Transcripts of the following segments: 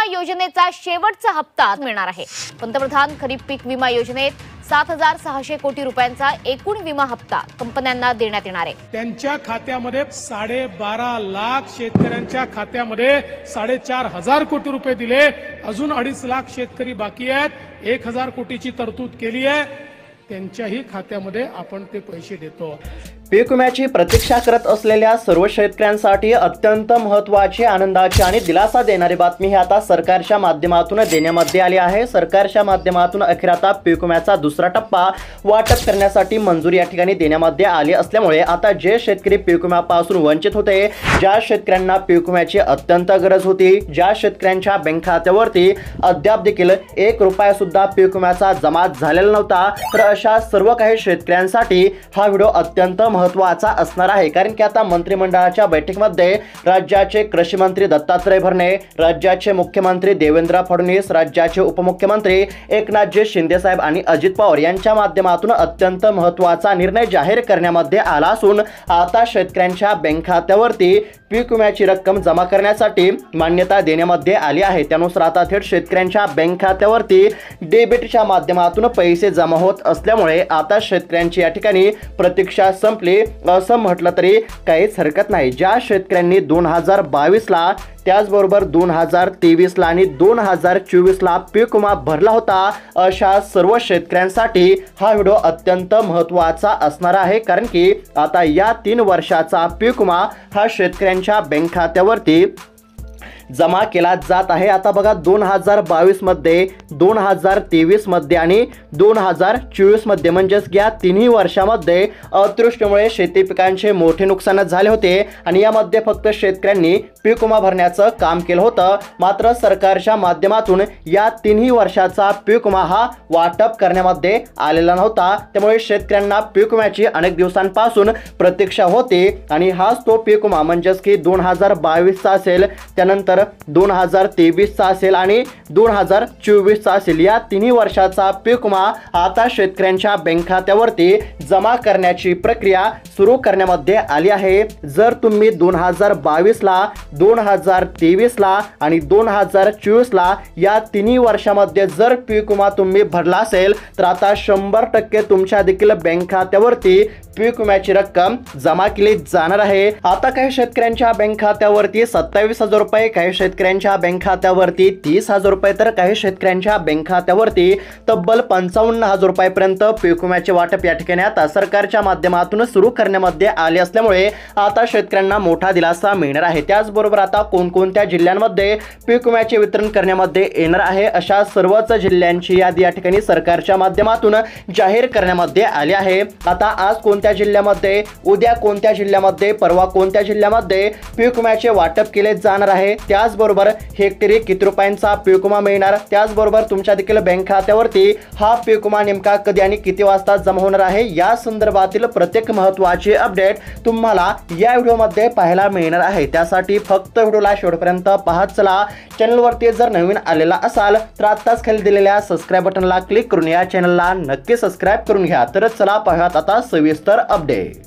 योजनेचा शेवटचा हप्ता मिळणार आहे। पंतप्रधान खरीप पीक विमा योजनेत 7,600 कोटी रुपयांचा एकूण विमा हप्ता कंपन्यांना देण्यात येणार आहे। त्यांच्या खात्यामध्ये 12.5 लाख शेतकऱ्यांच्या खात्यामध्ये 4,500 कोटी रुपये दिले। अजून 2.5 लाख शेतकरी बाकी आहेत। 1,000 कोटीची तरतूद केली आहे, त्यांच्याही खात्यामध्ये आपण ते पैसे देतो। पीक विम्याची प्रतीक्षा करत असलेल्या सर्व शेतकऱ्यांसाठी अत्यंत महत्त्वाची, आनंदाची आणि दिलासा देणारी बातमी ही आता सरकारच्या माध्यमातून देण्यामध्ये आली आहे। सरकारच्या माध्यमातून अखेर आता पीक विम्याचा दुसरा टप्पा वाटप करण्यासाठी मंजुरी या ठिकाणी देण्यामध्ये आली असल्यामुळे आता जे शेतकरी पीक विम्यापासून वंचित होते, ज्या शेतकऱ्यांना पीक विम्याची अत्यंत गरज होती, ज्या शेतकऱ्यांच्या बँक खात्यावरती अद्याप देखील 1 रुपया सुद्धा पीक विम्याचा जमा झालेला नव्हता, तर अशा सर्व काही शेतकऱ्यांसाठी हा व्हिडिओ अत्यंत महत्त्वाचा असणार आहे। कारण की आता मंत्रिमंडळाच्या बैठकीमध्ये राज्याचे कृषी मंत्री दत्तात्रय भरणे, राज्याचे मुख्यमंत्री देवेंद्र फडणवीस, राज्याचे उपमुख्यमंत्री एकनाथजी शिंदे साहेब आणि अजित पवार यांच्या माध्यमातून अत्यंत महत्त्वाचा निर्णय जाहीर करण्यामध्ये आला असून आता शेतकऱ्यांच्या बँक खात्यावरती पीक विम्याची रक्कम जमा करण्यासाठी मान्यता देण्यामध्ये आली आहे। त्यानुसार आता थेट शेतकऱ्यांच्या बँक खात्यावरती डेबिटच्या माध्यमातून पैसे जमा होत असल्यामुळे आता शेतकऱ्यांची या ठिकाणी प्रतीक्षा संपली असं म्हटलं तरी काहीच हरकत नाही। ज्या शेतकऱ्यांनी 2022 ला, त्याचबरोबर 2023 ला आणि 2024 ला पीक विमा भरला होता, अशा सर्व शेतकऱ्यांसाठी हा व्हिडिओ अत्यंत महत्त्वाचा असणार आहे। कारण की आता या 3 वर्षाचा पीक विमा हा शेतकऱ्यांच्या बँक खात्यावरती जमा केला जात आहे। आता बघा 2022 मध्ये, 2023 मध्ये आणि 2024 मध्ये म्हणजेच या 3 वर्षामध्ये अतिवृष्टीमुळे शेती पिकांचे मोठे नुकसान झाले होते आणि यामध्ये फक्त शेतकऱ्यांनी पीक विमा भरण्याचं काम केलं होतं। मात्र सरकारच्या माध्यमातून या 3 वर्षाचा पीक विमा हा वाटप करण्यामध्ये आलेला नव्हता, त्यामुळे शेतकऱ्यांना पीक विम्याची अनेक दिवसांपासून प्रतीक्षा होती आणि हाच तो पीक विमा म्हणजेच की 2022 चा असेल, त्यानंतर 2023 चा असेल आणि 2024 चा असेल, या 3 वर्षाचा पीक विमा आता शेतकऱ्यांच्या बँक खात्यावरती जमा करण्याची प्रक्रिया सुरू करण्यामध्ये आली आहे। जर तुम्ही 2022 ला, 2023 ला आणि 2024 ला या 3 वर्षामध्ये जर पीक विमा तुम्ही भरला असेल, तर आता 100% तुमच्या देखील बँक खात्यावरती पीक विम्याची रक्कम जमा केली जाणार आहे। आता काही शेतकऱ्यांच्या बँक खात्यावरती 27,000 रुपये, काही शेतकऱ्यांच्या बँक खात्यावरती 30,000 रुपये, तर काही शेतकऱ्यांच्या बँक खात्यावरती तब्बल 55,000 रुपयापर्यंत पीक विम्याचे वाटप या ठिकाणी आता सरकारच्या माध्यमातून सुरू करण्यामध्ये आले असल्यामुळे आता शेतकऱ्यांना मोठा दिलासा मिळणार आहे। त्याचबरोबर आता कोणकोणत्या जिल्ह्यांमध्ये पीक विम्याचे वितरण करण्यामध्ये येणार आहे, अशा सर्वच जिल्ह्यांची यादी या ठिकाणी सरकारच्या माध्यमातून जाहीर करण्यामध्ये आली आहे। आता आज कोणत्या जिल्ह्यामध्ये, उद्या कोणत्या जिल्ह्यामध्ये, परवा कोणत्या जिल्ह्यामध्ये पीक विम्याचे वाटप केले जाणार आहे, त्याचबरोबर हेक्टरी किती रुपयांचा पीक विमा मिळणार, त्याचबरोबर तुमच्या देखील बँक खात्यावरती हा पीक विमा नेमका कधी आणि किती वाजता जमा होणार आहे, या संदर्भातील प्रत्येक महत्त्वाची अपडेट तुम्हाला या व्हिडिओमध्ये पाहायला मिळणार आहे। त्यासाठी फक्त व्हिडिओला शेवटपर्यंत पाहत चला। चॅनलवरती जर नवीन आलेला असाल तर आत्ताच खाली दिलेल्या सबस्क्राइब बटनला क्लिक करून या चॅनलला नक्की सबस्क्राइब करून घ्या। तर चला पाहूयात आता सविस्तर अपडेट।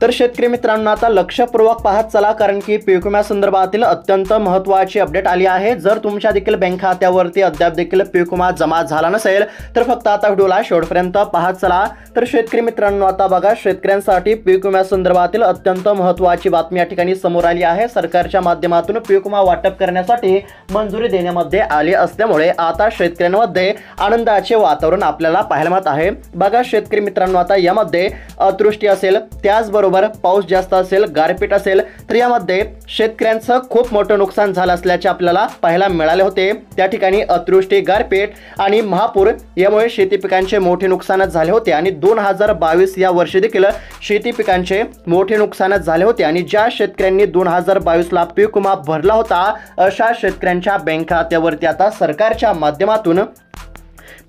तर शेतकरी मित्रांनो आता लक्षपूर्वक पाहत चला, कारण की पीक विम्या संदर्भातील अत्यंत महत्त्वाची अपडेट आली आहे। जर तुमच्या देखील बँक खात्यावरती अद्याप देखील पीक विमा जमा झाला नसेल, तर फक्त आता व्हिडिओला शेवटपर्यंत पाहत चला। तर शेतकरी मित्रांनो आता बघा, शेतकऱ्यांसाठी पीक विम्या संदर्भातील अत्यंत महत्त्वाची बातमी या ठिकाणी समोर आली आहे। सरकारच्या माध्यमातून पीक विमा वाटप करण्यासाठी मंजुरी देण्यामध्ये आली असल्यामुळे आता शेतकऱ्यांमध्ये आनंदाचे वातावरण आपल्याला पाहायला मिळत आहे। बघा शेतकरी मित्रांनो, आता यामध्ये अतिवृष्टी असेल, त्याचबरोबर पाऊस जास्त असेल, गारपीट असेल, तर यामध्ये शेतकऱ्यांचं खूप मोठं नुकसान झालं असल्याचे आपल्याला पाहायला मिळाले होते। त्या ठिकाणी अतिवृष्टी, गारपीट आणि महापूर यामुळे शेती पिकांचे मोठे नुकसान झाले होते आणि 2022 या वर्षी देखील शेती पिकांचे मोठे नुकसान झाले होते आणि ज्या शेतकऱ्यांनी 2022 ला पीक विमा भरला होता, अशा शेतकऱ्यांच्या बँक खात्यावरती आता सरकारच्या माध्यमातून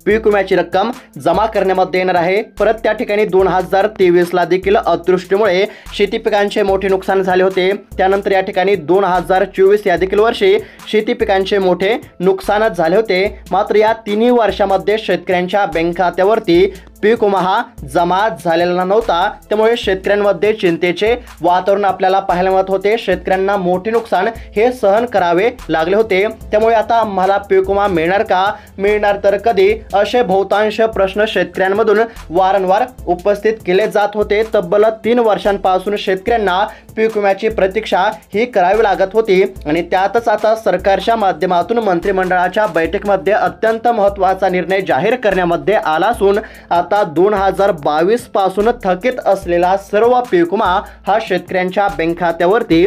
पीक विम्याची रक्कम जमा करण्यामध्ये येणार आहे। परत त्या ठिकाणी 2023 ला देखील अतिवृष्टीमुळे शेती पिकांचे मोठे नुकसान झाले होते। त्यानंतर या ठिकाणी 2024 या देखील वर्षी शेती पिकांचे मोठे नुकसान झाले होते। मात्र या 3 वर्षामध्ये शेतकऱ्यांच्या बँक खात्यावरती पीक विमा हा जमा झालेला नव्हता, त्यामुळे शेतकऱ्यांमध्ये चिंतेचे वातावरण आपल्याला पाहायला मिळत होते. शेतकऱ्यांना मोठे नुकसान हे सहन करावे लागले होते. त्यामुळे आता आम्हाला पीक विमा मिळणार का, मिळणार तर कधी, असे बहुतांश प्रश्न शेतकऱ्यांमधून वारंवार उपस्थित केले जात होते. तब्बल 3 वर्षांपासून शेतकऱ्यांना पीक विम्याची प्रतीक्षा ही करावी लागत होती आणि त्यातच आता सरकारच्या माध्यमातून मंत्रिमंडळाच्या बैठकीमध्ये अत्यंत महत्त्वाचा निर्णय जाहीर करण्यामध्ये आला असून आता 2022 पासून थकीत असलेला सर्व पीक विमा हा शेतकऱ्यांच्या बँक खात्यावरती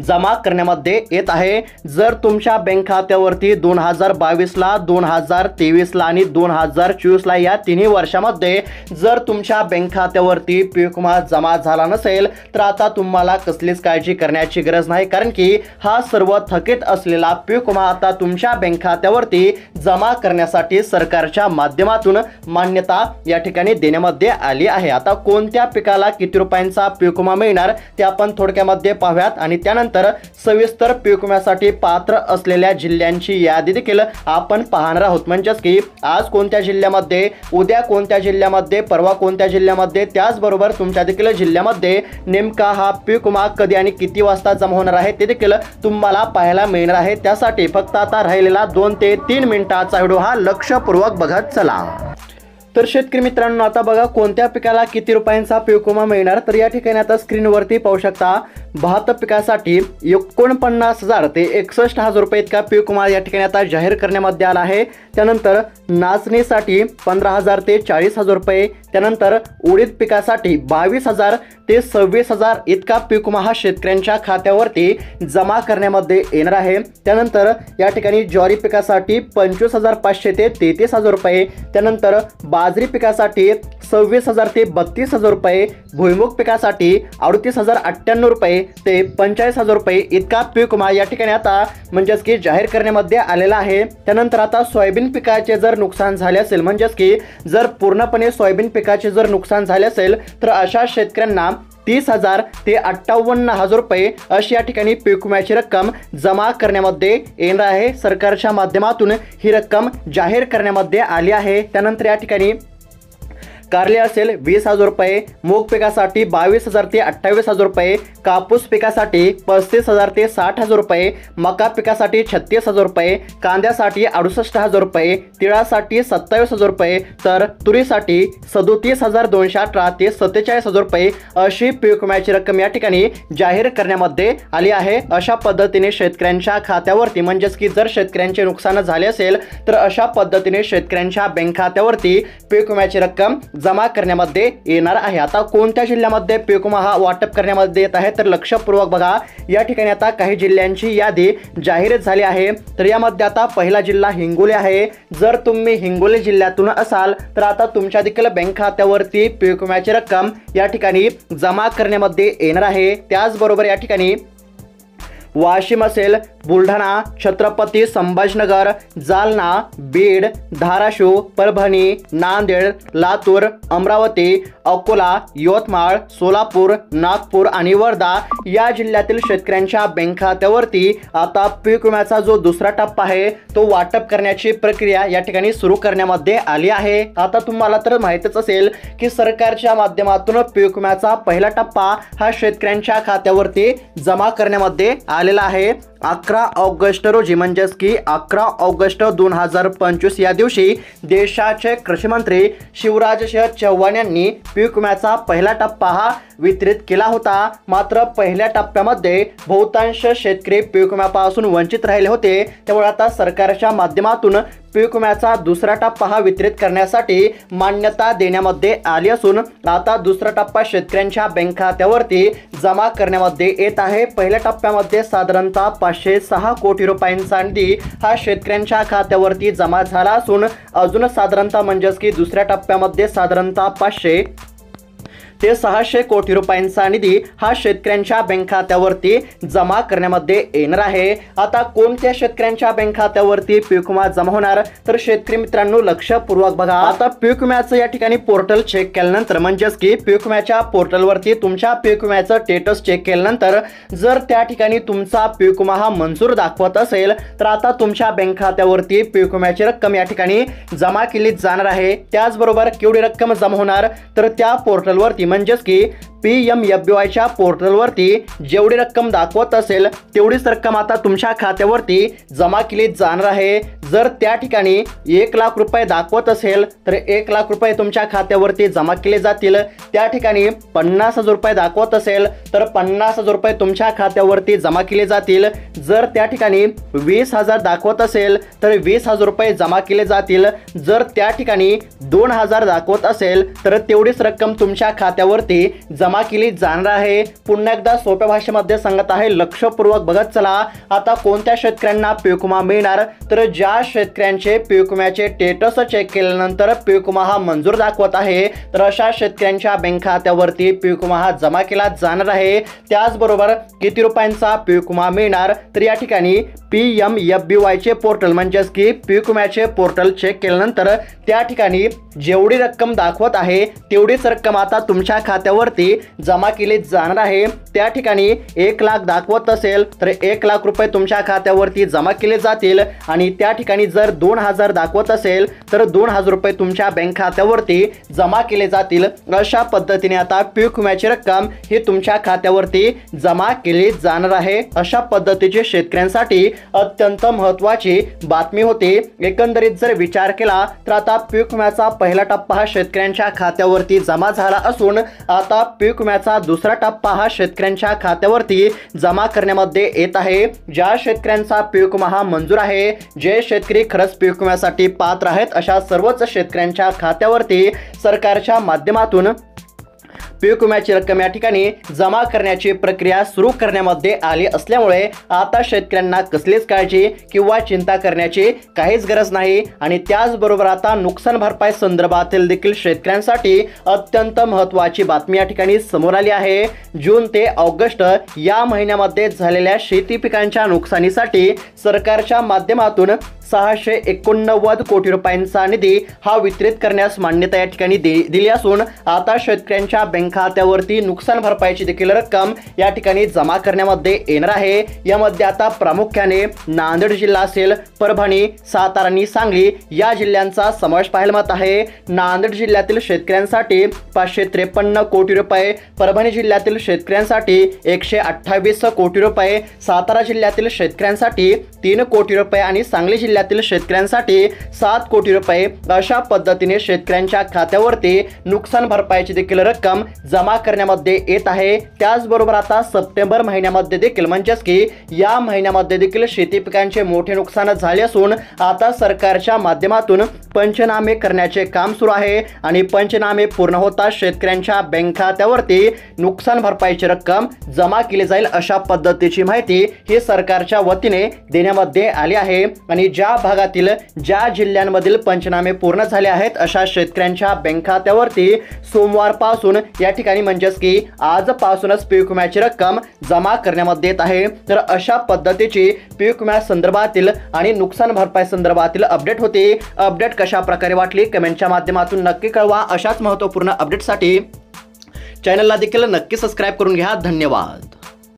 जमा करण्यामध्ये येत आहे. जर तुमच्या बँक खात्यावरती 2022ला, 2023ला आणि 2024ला या तिन्ही वर्षामध्ये जर तुमच्या बँक खात्यावरती पीक विमा जमा झाला नसेल तर आता तुम्हाला कसलीच काळजी करण्याची गरज नाही, कारण की हा सर्व थकीत असलेला पीक विमा आता तुमच्या बँक खात्यावरती जमा करण्यासाठी सरकारच्या माध्यमातून मान्यता या ठिकाणी देण्यामध्ये आली आहे. आता कोणत्या पिकाला किती रुपयांचा पीक विमा मिळणार ते आपण थोडक्यामध्ये पाहूयात आणि त्यानंतर सविस्तर पीक विम्यासाठी पात्र असलेल्या जिल्ह्यांची यादी देखील आपण पाहणार आहोत. म्हणजेच की आज कोणत्या जिल्ह्यामध्ये, उद्या कोणत्या जिल्ह्यामध्ये, परवा कोणत्या जिल्ह्यामध्ये, त्याचबरोबर तुमच्या देखील जिल्ह्यामध्ये नेमका हा पीक विमा कधी आणि किती वाजता जमा होणार आहे ते देखील तुम्हाला पाहायला मिळणार आहे. त्यासाठी फक्त आता राहिलेला 2 ते 3 मिनिटाचा व्हिडिओ हा लक्षपूर्वक बघत चला. तर शेतकरी मित्रांनो, आता बघा कोणत्या पिकाला किती रुपयांचा पीक विमा मिळणार. तर या ठिकाणी आता स्क्रीनवरती पाहू शकता भात पिकासाठी 49,000 ते 61,000 रुपये इतका पीक विमा या ठिकाणी आता जाहीर करण्यामध्ये आला आहे. त्यानंतर नाचणीसाठी 15,000 ते 40,000 रुपये, त्यानंतर उडीद पिकासाठी 22,000 ते 26,000 इतका पीक विमा हा शेतकऱ्यांच्या खात्यावरती जमा करण्यामध्ये येणार आहे. त्यानंतर या ठिकाणी ज्वारी पिकासाठी 25,500 ते 33,000 रुपये, त्यानंतर बाजरी पिकासाठी 26,000 ते 32,000 रुपये, भुईमुग पिकासाठी 38,098 रुपये ते 45,000 रुपये इतका पीक विमा या ठिकाणी आता म्हणजेच की जाहीर करण्यामध्ये आलेला आहे. त्यानंतर आता सोयाबीन पिकाचे जर नुकसान झाले असेल, म्हणजेच की जर पूर्णपणे सोयाबीन पिकाचे जर नुकसान झाले असेल तर अशा शेतकऱ्यांना 30,000 ते 58,000 रुपये अशी या ठिकाणी पीक विम्याची रक्कम जमा करण्यामध्ये येणार आहे. सरकारच्या माध्यमातून ही रक्कम जाहीर करण्यामध्ये आली आहे. त्यानंतर या ठिकाणी कारले असेल 20,000 रुपये, मूग पिकासाठी 22,000 ते 28,000 रुपये, कापूस पिकासाठी 35,000 ते 60,000 रुपये, मका पिकासाठी 36,000 रुपये, कांद्यासाठी 68,000 रुपये, तिळासाठी 27,000 रुपये, तर तुरीसाठी 37,218 ते 47,000 रुपये अशी पीक विम्याची रक्कम या ठिकाणी जाहीर करण्यामध्ये आली आहे. अशा पद्धतीने शेतकऱ्यांच्या खात्यावरती म्हणजेच की जर शेतकऱ्यांचे नुकसान झाले असेल तर अशा पद्धतीने शेतकऱ्यांच्या बँक खात्यावरती पीक विम्याची रक्कम जमा करण्यामध्ये येणार आहे. आता कोणत्या जिल्ह्यामध्ये पीक विमा हा वाटप करण्यामध्ये येत आहे तर लक्षपूर्वक बघा. या ठिकाणी आता काही जिल्ह्यांची यादी जाहीर झाली आहे. तर यामध्ये आता पहिला जिल्हा हिंगोली आहे. जर तुम्ही हिंगोली जिल्ह्यातून असाल तर आता तुमच्या देखील बँक खात्यावरती पीक विम्याची रक्कम या ठिकाणी जमा करण्यामध्ये येणार आहे. त्याचबरोबर या ठिकाणी वाशिम असेल, बुलढाणा, छत्रपती संभाजीनगर, जालना, बीड, धाराशिव, परभणी, नांदेड, लातूर, अमरावती, अकोला, यवतमाळ, सोलापूर, नागपूर आणि वर्धा या जिल्ह्यातील शेतकऱ्यांच्या बँक खात्यावरती आता पीक विम्याचा जो दुसरा टप्पा आहे तो वाटप करण्याची प्रक्रिया या ठिकाणी सुरू करण्यामध्ये आली आहे. आता तुम्हाला तर माहितच असेल की सरकारच्या माध्यमातून पीक विम्याचा पहिला टप्पा हा शेतकऱ्यांच्या खात्यावरती जमा करण्यामध्ये आलेला आहे. 11 ऑगस्ट रोजी म्हणजेच की 11 ऑगस्ट 2025 या दिवशी देशाचे कृषी मंत्री शिवराजसिंह चौहान यांनी पीक विम्याचा पहिला टप्पा हा वितरित केला होता. मात्र पहिल्या टप्प्यामध्ये बहुतांश शेतकरी पीक विम्यापासून वंचित राहिले होते. त्यामुळे आता सरकारच्या माध्यमातून पीक विम्याचा दुसरा टप्पा हा वितरित करण्यासाठी मान्यता देण्यामध्ये आली असून आता दुसरा टप्पा शेतकऱ्यांच्या बँक खात्यावरती जमा करण्यामध्ये येत आहे. पहिल्या टप्प्यामध्ये साधारणतः 506 कोटी रुपयांचा निधी हा शेतकऱ्यांच्या खात्यावरती जमा झाला असून अजून साधारणतः म्हणजेच की दुसऱ्या टप्प्यामध्ये साधारणतः ते 600 कोटी रुपयांचा निधी हा शेतकऱ्यांच्या बँक खात्यावरती जमा करण्यामध्ये येणार आहे। आता कोणत्या शेतकऱ्यांच्या बँक खात्यावरती पीक विमा जमा होणार, तर शेतकरी मित्रांनो लक्षपूर्वक बघा। आता पीक विम्याचं या ठिकाणी पोर्टल चेक केल्यानंतर म्हणजेच की पीक विम्याच्या पोर्टलवरती तुमच्या पीक विम्याचं स्टेटस चेक केल्यानंतर जर त्या ठिकाणी तुमचा पीक विमा हा मंजूर दाखवत असेल तर आता तुमच्या बँक खात्यावरती पीक विम्याची रक्कम या ठिकाणी जमा केली जाणार आहे। त्याचबरोबर केवढी रक्कम जमा होणार, तर त्या पोर्टलवरती म्हणजेच की PMFBYच्या पोर्टलवरती जेवढी रक्कम दाखवत असेल तेवढीच रक्कम आता तुमच्या खात्यावरती जमा केली जाणार आहे। जर त्या ठिकाणी 1 लाख रुपये दाखवत असेल तर 1 लाख रुपये तुमच्या खात्यावरती जमा केले जातील। त्या ठिकाणी 50,000 रुपये दाखवत असेल तर 50,000 रुपये तुमच्या खात्यावरती जमा केले जातील। जर त्या ठिकाणी 20,000 दाखवत असेल तर 20,000 रुपये जमा केले जातील। जर त्या ठिकाणी 2,000 दाखवत असेल तर तेवढीच रक्कम तुमच्या खात्यावरती जमा केली जाणार आहे। पुन्हा एकदा सोप्या भाषेमध्ये सांगत आहे, लक्षपूर्वक बघत चला। आता कोणत्या शेतकऱ्यांना पीक विमा मिळणार, तर ज्या शेतकऱ्यांचे पीक विम्याचे स्टेटस चेक केल्यानंतर पीक विमा हा मंजूर दाखवत आहे तर अशा शेतकऱ्यांच्या बँक खात्यावरती पीक विमा हा जमा केला जाणार आहे। त्याचबरोबर किती रुपयांचा पीक विमा मिळणार, तर या ठिकाणी PMFBYचे पोर्टल म्हणजेच की पीक विम्याचे पोर्टल चेक केल्यानंतर त्या ठिकाणी जेवढी रक्कम दाखवत आहे तेवढीच रक्कम आता तुमच्या खात्यावरती जमा केली जाणार आहे। त्या ठिकाणी 1 लाख दाखवत असेल तर 1 लाख रुपये तुमच्या खात्यावरती जमा केले जातील आणि त्या ठिकाणी जर 2,000 दाखवत असेल तर 2,000 रुपये तुमच्या बँक खात्यावरती जमा केले जातील। अशा पद्धतीने आता पीक विम्याची रक्कम ही तुमच्या खात्यावरती जमा केली जाणार आहे। अशा पद्धतीची शेतकऱ्यांसाठी अत्यंत महत्त्वाची बातमी होती। एकंदरीत जर विचार केला तर आता पीक विम्याचा पहिला टप्पा हा शेतकऱ्यांच्या खात्यावरती जमा झाला असून आता पीक विम्याचा दुसरा टप्पा हा शेतकऱ्यांच्या खात्यावरती जमा करण्यामध्ये येत आहे। ज्या शेतकऱ्यांचा पीक विमा हा मंजूर आहे, जे शेतकरी खरंच पीक विम्यासाठी पात्र आहेत, अशा सर्वच शेतकऱ्यांच्या खात्यावरती सरकारच्या माध्यमातून पीक विम्याची रक्कम या ठिकाणी जमा करण्याची प्रक्रिया सुरू करण्यामध्ये आली असल्यामुळे आता शेतकऱ्यांना कसलीच काळजी किंवा चिंता करण्याची काहीच गरज नाही। आणि त्याचबरोबर आता नुकसान भरपाई संदर्भातील देखील शेतकऱ्यांसाठी अत्यंत महत्त्वाची बातमी या ठिकाणी समोर आली आहे। जून ते ऑगस्ट या महिन्यामध्ये झालेल्या शेती पिकांच्या नुकसानीसाठी सरकारच्या माध्यमातून 689 कोटी रुपयांचा निधी हा वितरित करण्यास मान्यता या ठिकाणी दिली असून आता शेतकऱ्यांच्या बँक खात्यावरती नुकसान भरपाईची देखील रक्कम या ठिकाणी जमा करण्यामध्ये येणार आहे। यामध्ये आता प्रामुख्याने नांदेड जिल्हा असेल, परभणी, सातारा आणि सांगली या जिल्ह्यांचा समावेश पाहायला मिळत आहे। नांदेड जिल्ह्यातील शेतकऱ्यांसाठी 553 कोटी रुपये, परभणी जिल्ह्यातील शेतकऱ्यांसाठी 128 कोटी रुपये, सातारा जिल्ह्यातील शेतकऱ्यांसाठी 3 कोटी रुपये आणि सांगली जिल्ह्यातील शेतकऱ्यांसाठी 7 कोटी रुपये अशा पद्धतीने शेतकऱ्यांच्या खात्यावरती नुकसान भरपाईची देखील रक्कम जमा करण्यामध्ये येत आहे। त्याचबरोबर आता सप्टेंबर महिन्यामध्ये देखील म्हणजेच की या महिन्यामध्ये देखील शेती पिकांचे मोठे नुकसान झाले असून आता सरकारच्या माध्यमातून पंचनामे करण्याचे काम सुरू आहे आणि पंचनामे पूर्ण होताच शेतकऱ्यांच्या बँक खात्यावरती नुकसान भरपाईची रक्कम जमा केली जाईल अशा पद्धतीची माहिती ही सरकारच्या वतीने देण्यामध्ये आली आहे। आणि ज्या भागातील ज्या जिल्ह्यांमधील पंचनामे पूर्ण झाले आहेत अशा शेतकऱ्यांच्या बँक खात्यावरती सोमवारपासून या ठिकाणी म्हणजेच की आजपासूनच पीक विम्याची रक्कम जमा करण्यामध्ये येत आहे। तर अशा पद्धतीची पीक विम्या संदर्भातील आणि नुकसान भरपाई संदर्भातील अपडेट होती। अपडेट कशा प्रकारे वाटली कमेंटच्या माध्यमातून नक्की कळवा। अशाच महत्त्वपूर्ण अपडेटसाठी चॅनलला देखील नक्की सबस्क्राईब करून घ्या। धन्यवाद।